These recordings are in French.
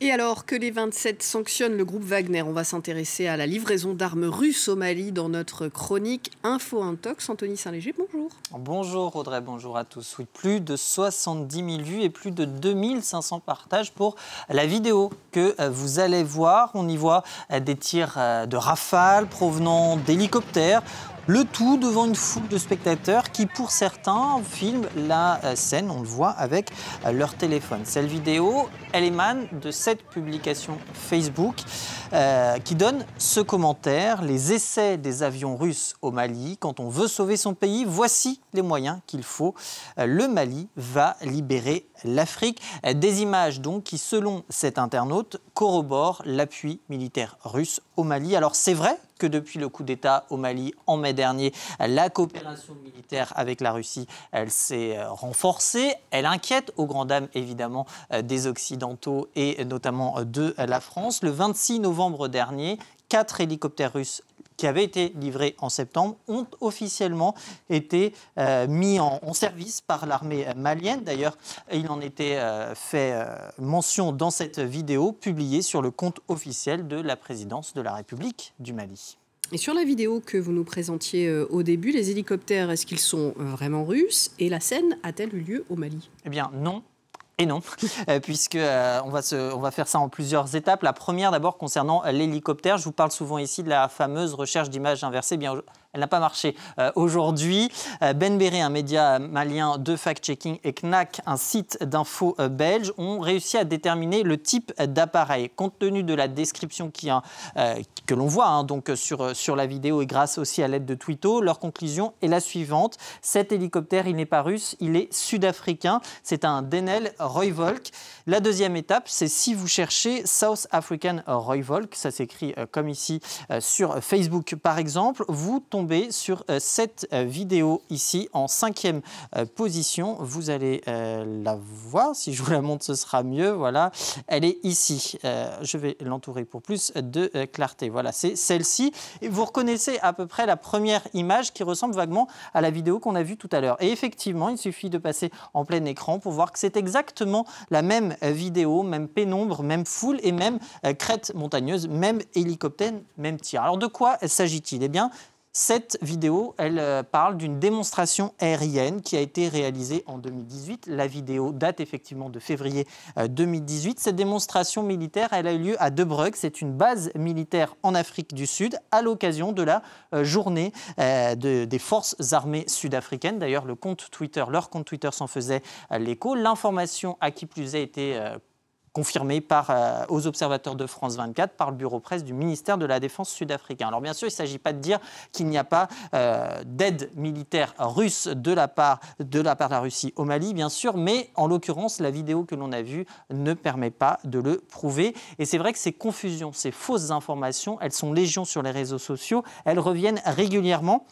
Et alors que les 27 sanctionnent le groupe Wagner, on va s'intéresser à la livraison d'armes russes au Mali dans notre chronique Info Intox. Anthony Saint-Léger, bonjour. Bonjour Audrey, bonjour à tous. Oui, plus de 70 000 vues et plus de 2500 partages pour la vidéo que vous allez voir. On y voit des tirs de rafales provenant d'hélicoptères. Le tout devant une foule de spectateurs qui, pour certains, filment la scène, on le voit, avec leur téléphone. Cette vidéo, elle émane de cette publication Facebook qui donne ce commentaire. Les essais des avions russes au Mali, quand on veut sauver son pays, voici les moyens qu'il faut. Le Mali va libérer l'Afrique. Des images donc qui, selon cet internaute, corroborent l'appui militaire russe au Mali. Alors c'est vrai que depuis le coup d'État au Mali en mai dernier, la coopération militaire avec la Russie, elle s'est renforcée. Elle inquiète aux grandes dames évidemment des Occidentaux et notamment de la France. Le 26 novembre dernier, 4 hélicoptères russes qui avaient été livrés en septembre ont officiellement été mis en service par l'armée malienne. D'ailleurs, il en était fait mention dans cette vidéo publiée sur le compte officiel de la présidence de la République du Mali. Et sur la vidéo que vous nous présentiez au début, les hélicoptères, est-ce qu'ils sont vraiment russes? Et la scène a-t-elle eu lieu au Mali? Eh bien, non. Et non, puisque on va faire ça en plusieurs étapes. La première d'abord concernant l'hélicoptère. Je vous parle souvent ici de la fameuse recherche d'images inversées. Bien, elle n'a pas marché aujourd'hui. Ben Béré, un média malien de fact-checking, et CNAC, un site d'info belge, ont réussi à déterminer le type d'appareil. Compte tenu de la description que l'on voit donc sur la vidéo et grâce aussi à l'aide de Twitto, leur conclusion est la suivante. Cet hélicoptère, il n'est pas russe, il est sud-africain. C'est un Denel Royvolk. La deuxième étape, c'est si vous cherchez South African Royvolk, ça s'écrit comme ici sur Facebook par exemple, vous tombez sur cette vidéo ici en 5e position. Vous allez la voir, si je vous la montre ce sera mieux, voilà, elle est ici. Je vais l'entourer pour plus de clarté. Voilà, c'est celle-ci. Et vous reconnaissez à peu près la première image qui ressemble vaguement à la vidéo qu'on a vue tout à l'heure. Et effectivement, il suffit de passer en plein écran pour voir que c'est exactement la même vidéo, même pénombre, même foule et même crête montagneuse, même hélicoptère, même tir. Alors de quoi s'agit-il? Eh bien, cette vidéo, elle parle d'une démonstration aérienne qui a été réalisée en 2018. La vidéo date effectivement de février 2018. Cette démonstration militaire, elle a eu lieu à De Brugge. C'est une base militaire en Afrique du Sud à l'occasion de la journée des forces armées sud-africaines. D'ailleurs, leur compte Twitter s'en faisait l'écho. L'information, à qui plus est, était confirmé aux observateurs de France 24 par le bureau presse du ministère de la Défense sud-africain. Alors bien sûr, il ne s'agit pas de dire qu'il n'y a pas d'aide militaire russe de la part de la Russie au Mali, bien sûr, mais en l'occurrence, la vidéo que l'on a vue ne permet pas de le prouver. Et c'est vrai que ces confusions, ces fausses informations, elles sont légion sur les réseaux sociaux, elles reviennent régulièrement.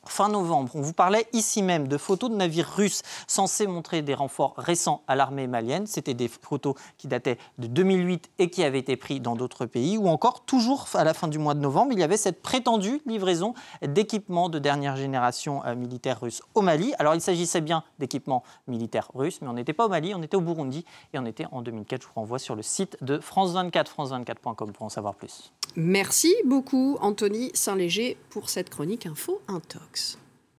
Fin novembre, on vous parlait ici même de photos de navires russes censés montrer des renforts récents à l'armée malienne. C'était des photos qui dataient de 2008 et qui avaient été prises dans d'autres pays. Ou encore, toujours à la fin du mois de novembre, il y avait cette prétendue livraison d'équipements de dernière génération militaires russes au Mali. Alors, il s'agissait bien d'équipements militaires russes, mais on n'était pas au Mali, on était au Burundi et on était en 2004. Je vous renvoie sur le site de France 24, france24.com pour en savoir plus. Merci beaucoup Anthony Saint-Léger pour cette chronique Info Intox.